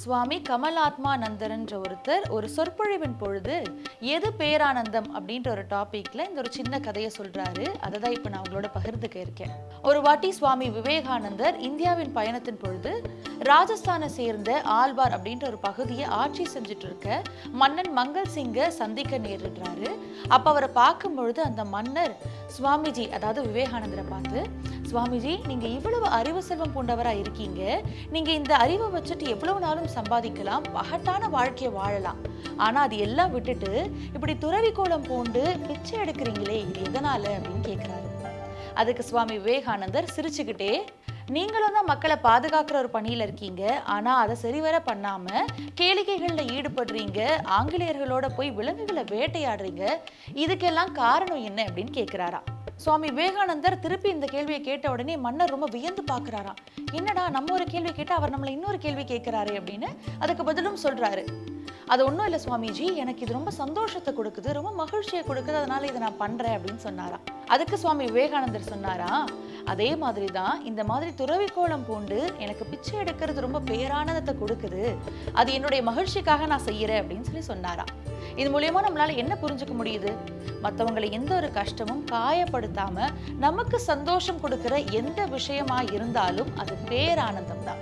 சுவாமி கமலாத்மானந்தர்ன்ற ஒருத்தர் ஒரு சொற்பொழிவின் பொழுது எது பேரானந்தம் அப்படின்ற ஒரு டாபிக்ல இந்த ஒரு சின்ன கதையை சொல்றாரு. அதை தான் இப்போ நான் உங்களோட பகிர்ந்துக்க இருக்கேன். ஒரு வாட்டி சுவாமி விவேகானந்தர் இந்தியாவின் பயணத்தின் பொழுது ராஜஸ்தானை சேர்ந்த ஆல்வார் அப்படின்ற ஒரு பகுதியை ஆட்சி செஞ்சுட்டு இருக்க மன்னன் மங்கள் சிங்கை சந்திக்க நேரிடுறாரு. அப்ப அவரை பார்க்கும் பொழுது அந்த மன்னர் சுவாமிஜி, அதாவது விவேகானந்தரை பார்த்து, சுவாமிஜி, நீங்க இவ்வளவு அறிவு செல்வம் பூண்டவரா இருக்கீங்க, நீங்க இந்த அறிவை வச்சுட்டு எவ்வளவு நாளும் சம்பாதிக்கலாம், பகட்டான வாழ்க்கையை வாழலாம், ஆனா அது எல்லாம் விட்டுட்டு இப்படி துறவி கோலம் பூண்டு பிச்சை எடுக்கிறீங்களே, இது எதனால அப்படின்னு கேட்கிறாரு. அதுக்கு சுவாமி விவேகானந்தர் சிரிச்சுக்கிட்டே, நீங்களும் தான் மக்களை பாதுகாக்கிற ஒரு பணியில இருக்கீங்க, ஆனா அதை சரிவர பண்ணாம கேளிக்கைகள்ல ஈடுபடுறீங்க, ஆங்கிலேயர்களோட போய் விலங்குகளை வேட்டையாடுறீங்க, இதுக்கெல்லாம் காரணம் என்ன அப்படின்னு கேட்கிறாரா. சுவாமி விவேகானந்தர் திருப்பி இந்த கேள்வியை கேட்ட உடனே மன்னர் ரொம்ப வியந்து பார்க்கிறாராம். என்னடா, நம்ம ஒரு கேள்வி கேட்டா அவர் நம்மளை இன்னொரு கேள்வி கேட்கிறாரு அப்படின்னு அதுக்கு பதிலும் சொல்றாரு. அது ஒன்றும் இல்லை சுவாமிஜி, எனக்கு இது ரொம்ப சந்தோஷத்தை கொடுக்குது, ரொம்ப மகிழ்ச்சியை கொடுக்குது, அதனால இதை நான் பண்றேன் அப்படின்னு சொன்னாராம். அதுக்கு சுவாமி விவேகானந்தர் சொன்னாரா, அதே மாதிரி தான் இந்த மாதிரி துறவி கோலம் பூண்டு எனக்கு பிச்சை எடுக்கிறது ரொம்ப பேரானந்தத்தை கொடுக்குது, அது என்னுடைய மகிழ்ச்சிக்காக நான் செய்யறேன் அப்படின்னு சொல்லி சொன்னாராம். இது மூலியமா நம்மளால என்ன புரிஞ்சுக்க முடியுது? மற்றவங்களை எந்த ஒரு கஷ்டமும் காயப்படுத்தாம நமக்கு சந்தோஷம் கொடுக்கிற எந்த விஷயமா இருந்தாலும் அது பேரானந்தம் தான்.